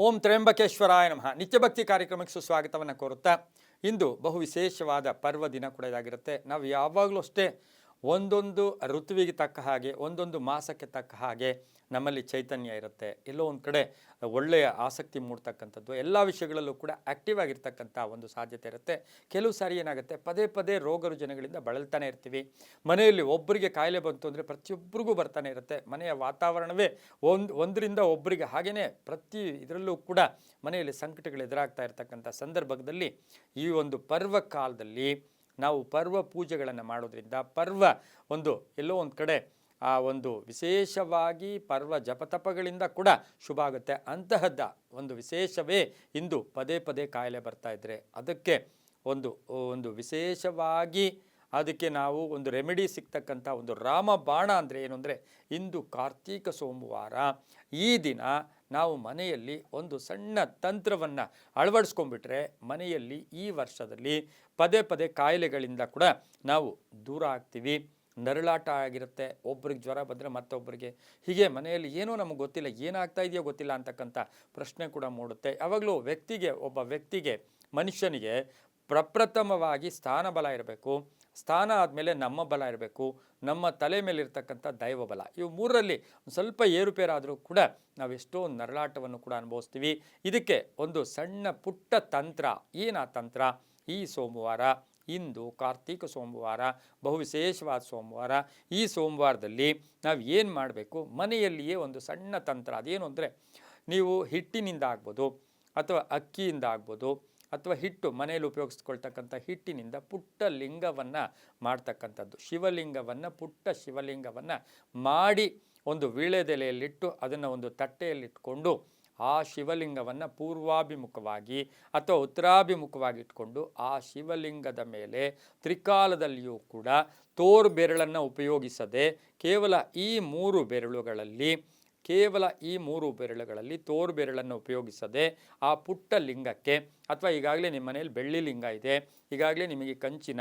ಓಂ ತ್ರ್ಯಂಬಕೇಶ್ವರಾಯ ನಮಃ. ನಿತ್ಯಭಕ್ತಿ ಕಾರ್ಯಕ್ರಮಕ್ಕೆ ಸುಸ್ವಾಗತವನ್ನು ಕೋರುತ್ತಾ ಇಂದು ಬಹು ವಿಶೇಷವಾದ ಪರ್ವ ದಿನ ಕೂಡ ಇದಾಗಿರುತ್ತೆ. ನಾವು ಯಾವಾಗಲೂ ಅಷ್ಟೇ ಒಂದೊಂದು ಋತುವಿಗೆ ತಕ್ಕ ಹಾಗೆ ಒಂದೊಂದು ಮಾಸಕ್ಕೆ ತಕ್ಕ ಹಾಗೆ ನಮ್ಮಲ್ಲಿ ಚೈತನ್ಯ ಇರುತ್ತೆ. ಎಲ್ಲೋ ಒಂದು ಕಡೆ ಒಳ್ಳೆಯ ಆಸಕ್ತಿ ಮೂಡ್ತಕ್ಕಂಥದ್ದು, ಎಲ್ಲ ವಿಷಯಗಳಲ್ಲೂ ಕೂಡ ಆ್ಯಕ್ಟಿವ್ ಆಗಿರ್ತಕ್ಕಂಥ ಒಂದು ಸಾಧ್ಯತೆ ಇರುತ್ತೆ. ಕೆಲವು ಸಾರಿ ಏನಾಗುತ್ತೆ, ಪದೇ ಪದೇ ರೋಗ ರುಜಿನಗಳಿಂದ ಬಳಲ್ತಾನೆ ಇರ್ತೀವಿ. ಮನೆಯಲ್ಲಿ ಒಬ್ಬರಿಗೆ ಕಾಯಿಲೆ ಬಂತು ಅಂದರೆ ಪ್ರತಿಯೊಬ್ಬರಿಗೂ ಬರ್ತಾನೆ ಇರುತ್ತೆ. ಮನೆಯ ವಾತಾವರಣವೇ ಒಂದರಿಂದ ಒಬ್ಬರಿಗೆ ಹಾಗೆಯೇ ಪ್ರತಿ ಇದರಲ್ಲೂ ಕೂಡ ಮನೆಯಲ್ಲಿ ಸಂಕಟಗಳು ಎದುರಾಗ್ತಾ ಇರ್ತಕ್ಕಂಥ ಸಂದರ್ಭದಲ್ಲಿ ಈ ಒಂದು ಪರ್ವ ಕಾಲದಲ್ಲಿ ನಾವು ಪರ್ವ ಪೂಜೆಗಳನ್ನು ಮಾಡೋದ್ರಿಂದ ಪರ್ವ ಒಂದು ಎಲ್ಲೋ ಒಂದು ಕಡೆ ಆ ಒಂದು ವಿಶೇಷವಾಗಿ ಪರ್ವ ಜಪತಪಗಳಿಂದ ಕೂಡ ಶುಭ ಆಗುತ್ತೆ. ಅಂತಹದ್ದ ಒಂದು ವಿಶೇಷವೇ ಇಂದು ಪದೇ ಪದೇ ಕಾಯಿಲೆ ಬರ್ತಾ ಇದ್ದರೆ ಅದಕ್ಕೆ ಒಂದು ವಿಶೇಷವಾಗಿ ಅದಕ್ಕೆ ನಾವು ಒಂದು ರೆಮಿಡಿ ಸಿಗ್ತಕ್ಕಂಥ ಒಂದು ರಾಮಬಾಣ ಅಂದರೆ ಏನು ಅಂದರೆ, ಇಂದು ಕಾರ್ತೀಕ ಸೋಮವಾರ ಈ ದಿನ ನಾವು ಮನೆಯಲ್ಲಿ ಒಂದು ಸಣ್ಣ ತಂತ್ರವನ್ನು ಅಳವಡಿಸ್ಕೊಂಡ್ಬಿಟ್ರೆ ಮನೆಯಲ್ಲಿ ಈ ವರ್ಷದಲ್ಲಿ ಪದೇ ಪದೇ ಕಾಯಿಲೆಗಳಿಂದ ಕೂಡ ನಾವು ದೂರ ಆಗ್ತೀವಿ. ನರಳಾಟ ಆಗಿರುತ್ತೆ, ಒಬ್ರಿಗೆ ಜ್ವರ ಬಂದರೆ ಮತ್ತೊಬ್ಬರಿಗೆ ಹೀಗೆ ಮನೆಯಲ್ಲಿ ಏನೋ ನಮಗೆ ಗೊತ್ತಿಲ್ಲ, ಏನಾಗ್ತಾ ಇದೆಯೋ ಗೊತ್ತಿಲ್ಲ ಅಂತಕ್ಕಂಥ ಪ್ರಶ್ನೆ ಕೂಡ ಮೂಡುತ್ತೆ. ಯಾವಾಗಲೂ ಒಬ್ಬ ವ್ಯಕ್ತಿಗೆ ಮನುಷ್ಯನಿಗೆ ಪ್ರಪ್ರಥಮವಾಗಿ ಸ್ಥಾನ ಬಲ ಇರಬೇಕು, ಸ್ಥಾನ ಆದಮೇಲೆ ನಮ್ಮ ಬಲ ಇರಬೇಕು, ನಮ್ಮ ತಲೆ ಮೇಲೆ ಇರ್ತಕ್ಕಂಥ ದೈವ ಬಲ. ಇವು ಮೂರರಲ್ಲಿ ಸ್ವಲ್ಪ ಏರುಪೇರಾದರೂ ಕೂಡ ನಾವೆಷ್ಟೋ ನರಳಾಟವನ್ನು ಕೂಡ ಅನುಭವಿಸ್ತೀವಿ. ಇದಕ್ಕೆ ಒಂದು ಸಣ್ಣ ಪುಟ್ಟ ತಂತ್ರ. ಏನು ಆ ತಂತ್ರ? ಈ ಸೋಮವಾರ, ಇಂದು ಕಾರ್ತೀಕ ಸೋಮವಾರ, ಬಹು ವಿಶೇಷವಾದ ಸೋಮವಾರ. ಈ ಸೋಮವಾರದಲ್ಲಿ ನಾವು ಏನು ಮಾಡಬೇಕು, ಮನೆಯಲ್ಲಿಯೇ ಒಂದು ಸಣ್ಣ ತಂತ್ರ. ಅದೇನು ಅಂದರೆ, ನೀವು ಹಿಟ್ಟಿನಿಂದ ಆಗ್ಬೋದು ಅಥವಾ ಅಕ್ಕಿಯಿಂದ ಆಗ್ಬೋದು ಅಥವಾ ಹಿಟ್ಟು ಮನೆಯಲ್ಲಿ ಉಪಯೋಗಿಸ್ಕೊಳ್ತಕ್ಕಂಥ ಹಿಟ್ಟಿನಿಂದ ಪುಟ್ಟ ಲಿಂಗವನ್ನು ಮಾಡ್ತಕ್ಕಂಥದ್ದು. ಪುಟ್ಟ ಶಿವಲಿಂಗವನ್ನು ಮಾಡಿ ಒಂದು ವೀಳ್ಯದೆಲೆಯಲ್ಲಿಟ್ಟು ಅದನ್ನು ಒಂದು ತಟ್ಟೆಯಲ್ಲಿಟ್ಕೊಂಡು ಆ ಶಿವಲಿಂಗವನ್ನು ಪೂರ್ವಾಭಿಮುಖವಾಗಿ ಅಥವಾ ಉತ್ತರಾಭಿಮುಖವಾಗಿ ಇಟ್ಕೊಂಡು ಆ ಶಿವಲಿಂಗದ ಮೇಲೆ ತ್ರಿಕಾಲದಲ್ಲಿಯೂ ಕೂಡ ತೋರು ಬೆರಳನ್ನು ಉಪಯೋಗಿಸದೆ ಕೇವಲ ಈ ಮೂರು ಬೆರಳುಗಳಲ್ಲಿ ತೋರು ಬೆರಳನ್ನು ಉಪಯೋಗಿಸದೆ ಆ ಪುಟ್ಟ ಲಿಂಗಕ್ಕೆ, ಅಥವಾ ಈಗಾಗಲೇ ನಿಮ್ಮ ಮನೆಯಲ್ಲಿ ಬೆಳ್ಳಿ ಲಿಂಗ ಇದೆ, ಈಗಾಗಲೇ ನಿಮಗೆ ಕಂಚಿನ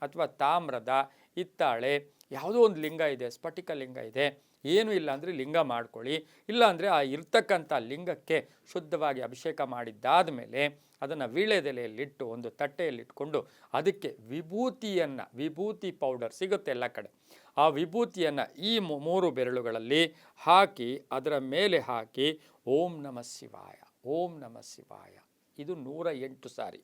ಅಥವಾ ತಾಮ್ರದ, ಹಿತ್ತಾಳೆ ಯಾವುದೋ ಒಂದು ಲಿಂಗ ಇದೆ, ಸ್ಫಟಿಕ ಲಿಂಗ ಇದೆ, ಏನೂ ಇಲ್ಲ ಅಂದರೆ ಲಿಂಗ ಮಾಡ್ಕೊಳ್ಳಿ. ಇಲ್ಲಾಂದರೆ ಆ ಇರ್ತಕ್ಕಂಥ ಲಿಂಗಕ್ಕೆ ಶುದ್ಧವಾಗಿ ಅಭಿಷೇಕ ಮಾಡಿದ್ದಾದ ಮೇಲೆ ಅದನ್ನು ವೀಳ್ಯದೆಲೆಯಲ್ಲಿಟ್ಟು ಒಂದು ತಟ್ಟೆಯಲ್ಲಿಟ್ಕೊಂಡು ಅದಕ್ಕೆ ವಿಭೂತಿ ಪೌಡರ್ ಸಿಗುತ್ತೆ ಎಲ್ಲ ಕಡೆ, ಆ ವಿಭೂತಿಯನ್ನು ಈ ಮೂರು ಬೆರಳುಗಳಲ್ಲಿ ಹಾಕಿ ಅದರ ಮೇಲೆ ಹಾಕಿ ಓಂ ನಮಃ ಶಿವಾಯ, ಓಂ ನಮಃ ಶಿವಾಯ, ಇದು 108 ಸಾರಿ.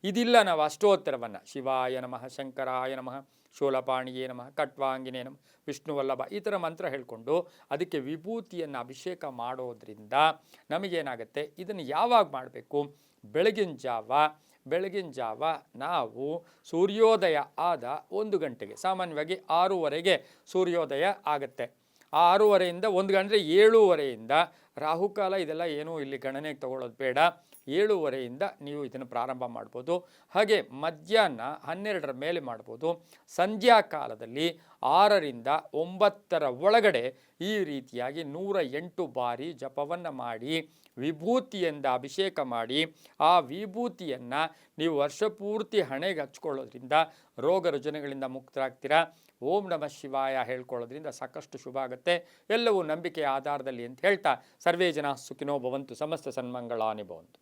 ಇದಿಲ್ಲ ನಾವು ಅಷ್ಟೋತ್ತರವನ್ನು ಶಿವಾಯ ನಮಃ, ಶಂಕರಾಯ ನಮಃ, ಶೂಲಪಾಣಿಯೇ ನಮಃ, ಖಟ್ವಾಂಗಿನೇ ನಮಃ, ವಿಷ್ಣುವಲ್ಲಭ ಈ ಥರ ಮಂತ್ರ ಹೇಳಿಕೊಂಡು ಅದಕ್ಕೆ ವಿಭೂತಿಯನ್ನು ಅಭಿಷೇಕ ಮಾಡೋದ್ರಿಂದ ನಮಗೇನಾಗುತ್ತೆ, ಇದನ್ನು ಯಾವಾಗ ಮಾಡಬೇಕು? ಬೆಳಗಿನ ಜಾವ ನಾವು ಸೂರ್ಯೋದಯ ಆದ 1 ಗಂಟೆಗೆ, ಸಾಮಾನ್ಯವಾಗಿ 6:30ಗೆ ಸೂರ್ಯೋದಯ ಆಗುತ್ತೆ. ಆ 6:30ಯಿಂದ 1 ಗಂಟೆ 7:30ಯಿಂದ ರಾಹುಕಾಲ ಇದೆಲ್ಲ ಏನೂ ಇಲ್ಲಿ ಗಣನೆಗೆ ತಗೊಳ್ಳೋದು ಬೇಡ. 7:30ಯಿಂದ ನೀವು ಇದನ್ನು ಪ್ರಾರಂಭ ಮಾಡ್ಬೋದು. ಹಾಗೆ ಮಧ್ಯಾಹ್ನ 12ರ ಮೇಲೆ ಮಾಡ್ಬೋದು. ಸಂಧ್ಯಾ ಕಾಲದಲ್ಲಿ 6ರಿಂದ 9ರ ಒಳಗಡೆ ಈ ರೀತಿಯಾಗಿ 108 ಬಾರಿ ಜಪವನ್ನು ಮಾಡಿ ವಿಭೂತಿಯಿಂದ ಅಭಿಷೇಕ ಮಾಡಿ ಆ ವಿಭೂತಿಯನ್ನು ನೀವು ವರ್ಷಪೂರ್ತಿ ಹಣೆಗೆ ಹಚ್ಕೊಳ್ಳೋದ್ರಿಂದ ರೋಗ ರುಜಿನಗಳಿಂದ ಮುಕ್ತರಾಗ್ತೀರಾ. ಓಂ ನಮಃ ಶಿವಾಯ ಹೇಳ್ಕೊಳ್ಳೋದ್ರಿಂದ ಸಾಕಷ್ಟು ಶುಭ ಆಗುತ್ತೆ. ಎಲ್ಲವೂ ನಂಬಿಕೆಯ ಆಧಾರದಲ್ಲಿ ಅಂತ ಹೇಳ್ತಾ ಸರ್ವೇ ಜನ ಸುಖಿನೋ ಭವಂತು, ಸಮಸ್ತ ಸನ್ಮಂಗಳಾನಿ ಭವಂತು.